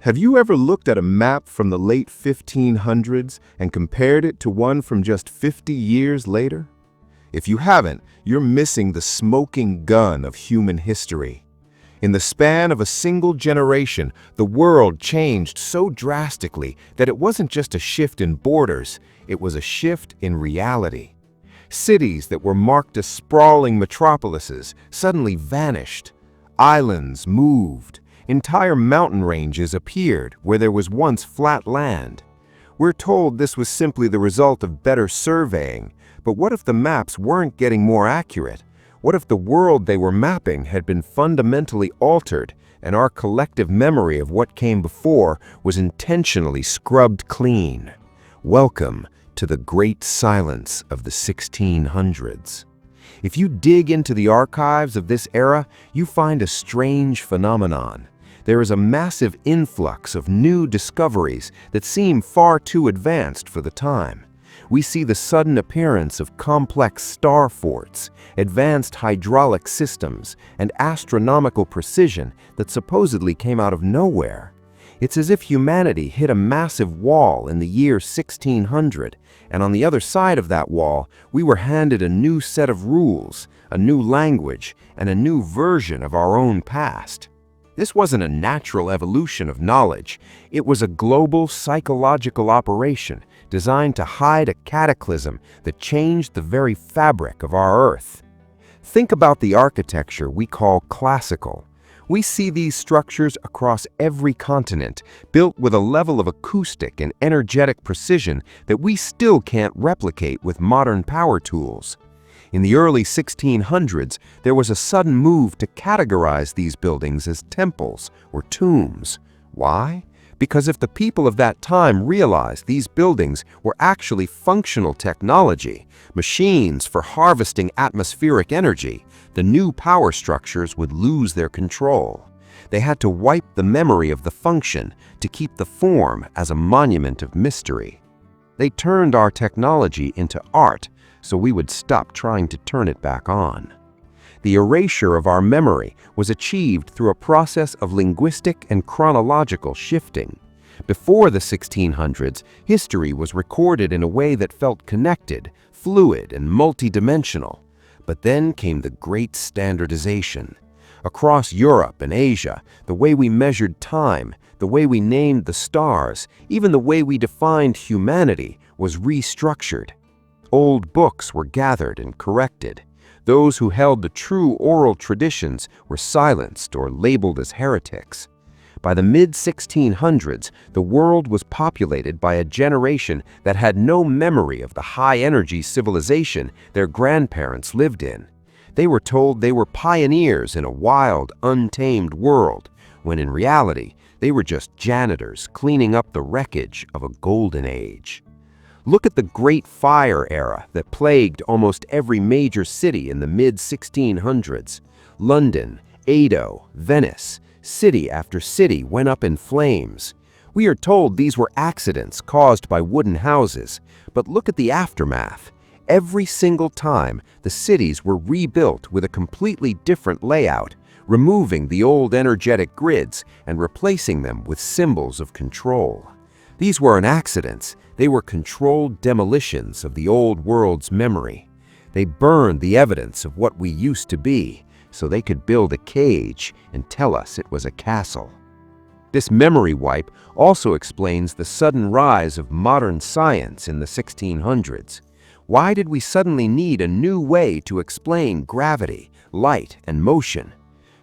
Have you ever looked at a map from the late 1500s and compared it to one from just 50 years later? If you haven't, you're missing the smoking gun of human history. In the span of a single generation, the world changed so drastically that it wasn't just a shift in borders, it was a shift in reality. Cities that were marked as sprawling metropolises suddenly vanished. Islands moved. Entire mountain ranges appeared where there was once flat land. We're told this was simply the result of better surveying, but what if the maps weren't getting more accurate? What if the world they were mapping had been fundamentally altered and our collective memory of what came before was intentionally scrubbed clean? Welcome to the great silence of the 1600s. If you dig into the archives of this era, you find a strange phenomenon. There is a massive influx of new discoveries that seem far too advanced for the time. We see the sudden appearance of complex star forts, advanced hydraulic systems, and astronomical precision that supposedly came out of nowhere. It's as if humanity hit a massive wall in the year 1600, and on the other side of that wall, we were handed a new set of rules, a new language, and a new version of our own past. This wasn't a natural evolution of knowledge. It was a global psychological operation designed to hide a cataclysm that changed the very fabric of our Earth. Think about the architecture we call classical. We see these structures across every continent, built with a level of acoustic and energetic precision that we still can't replicate with modern power tools. In the early 1600s, there was a sudden move to categorize these buildings as temples or tombs. Why? Because if the people of that time realized these buildings were actually functional technology, machines for harvesting atmospheric energy, the new power structures would lose their control. They had to wipe the memory of the function to keep the form as a monument of mystery. They turned our technology into art, so we would stop trying to turn it back on. The erasure of our memory was achieved through a process of linguistic and chronological shifting. Before the 1600s, history was recorded in a way that felt connected, fluid, and multidimensional. But then came the great standardization. Across Europe and Asia, the way we measured time, the way we named the stars, even the way we defined humanity was restructured. Old books were gathered and corrected. Those who held the true oral traditions were silenced or labeled as heretics. By the mid-1600s, the world was populated by a generation that had no memory of the high-energy civilization their grandparents lived in. They were told they were pioneers in a wild, untamed world, when in reality, they were just janitors cleaning up the wreckage of a golden age. Look at the Great Fire era that plagued almost every major city in the mid-1600s. London, Edo, Venice, city after city went up in flames. We are told these were accidents caused by wooden houses, but look at the aftermath. Every single time, the cities were rebuilt with a completely different layout, removing the old energetic grids and replacing them with symbols of control. These weren't accidents. They were controlled demolitions of the old world's memory. They burned the evidence of what we used to be, so they could build a cage and tell us it was a castle. This memory wipe also explains the sudden rise of modern science in the 1600s. Why did we suddenly need a new way to explain gravity, light, and motion?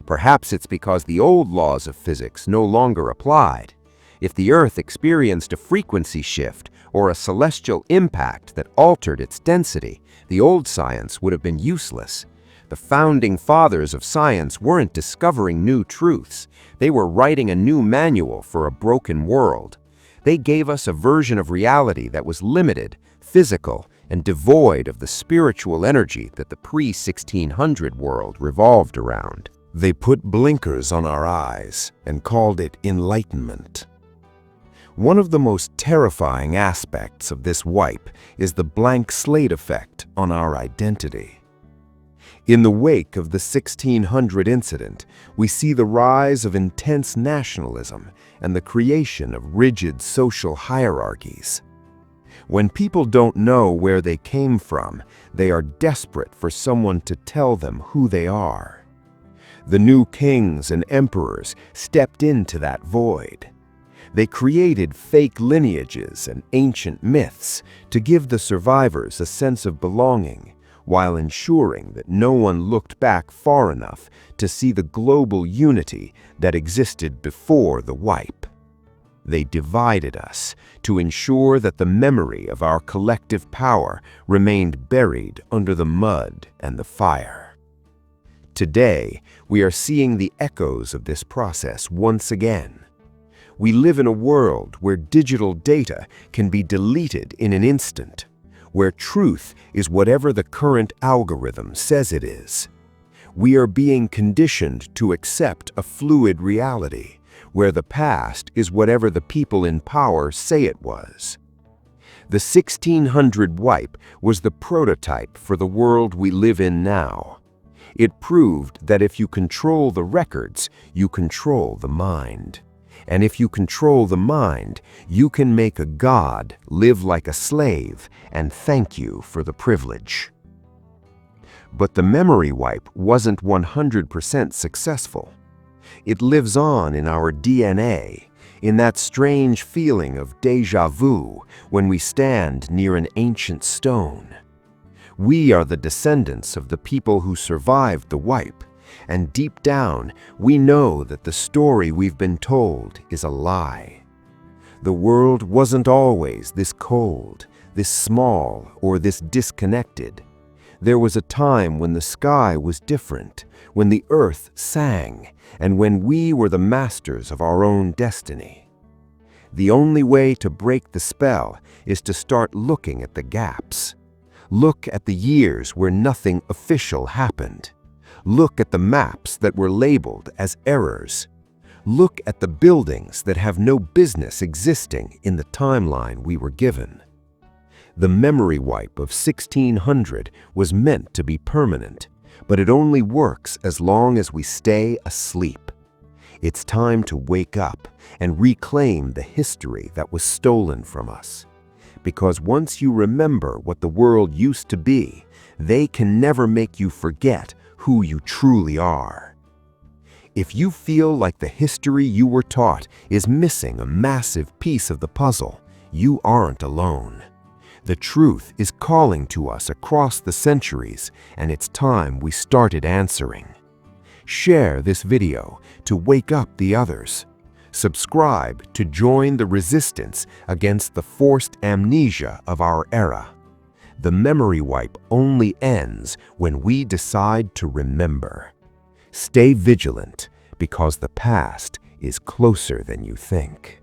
Perhaps it's because the old laws of physics no longer applied. If the Earth experienced a frequency shift or a celestial impact that altered its density, the old science would have been useless. The founding fathers of science weren't discovering new truths. They were writing a new manual for a broken world. They gave us a version of reality that was limited, physical, and devoid of the spiritual energy that the pre-1600 world revolved around. They put blinkers on our eyes and called it enlightenment. One of the most terrifying aspects of this wipe is the blank slate effect on our identity. In the wake of the 1600 incident, we see the rise of intense nationalism and the creation of rigid social hierarchies. When people don't know where they came from, they are desperate for someone to tell them who they are. The new kings and emperors stepped into that void. They created fake lineages and ancient myths to give the survivors a sense of belonging, while ensuring that no one looked back far enough to see the global unity that existed before the wipe. They divided us to ensure that the memory of our collective power remained buried under the mud and the fire. Today, we are seeing the echoes of this process once again. We live in a world where digital data can be deleted in an instant, where truth is whatever the current algorithm says it is. We are being conditioned to accept a fluid reality, where the past is whatever the people in power say it was. The 1600 wipe was the prototype for the world we live in now. It proved that if you control the records, you control the mind. And if you control the mind, you can make a god live like a slave and thank you for the privilege. But the memory wipe wasn't 100% successful. It lives on in our DNA, in that strange feeling of déjà vu when we stand near an ancient stone. We are the descendants of the people who survived the wipe, and deep down, we know that the story we've been told is a lie. The world wasn't always this cold, this small, or this disconnected. There was a time when the sky was different, when the earth sang, and when we were the masters of our own destiny. The only way to break the spell is to start looking at the gaps. Look at the years where nothing official happened. Look at the maps that were labeled as errors. Look at the buildings that have no business existing in the timeline we were given. The memory wipe of 1600 was meant to be permanent, but it only works as long as we stay asleep. It's time to wake up and reclaim the history that was stolen from us. Because once you remember what the world used to be, they can never make you forget who you truly are. If you feel like the history you were taught is missing a massive piece of the puzzle, you aren't alone. The truth is calling to us across the centuries, and it's time we started answering. Share this video to wake up the others. Subscribe to join the resistance against the forced amnesia of our era. The memory wipe only ends when we decide to remember. Stay vigilant, because the past is closer than you think.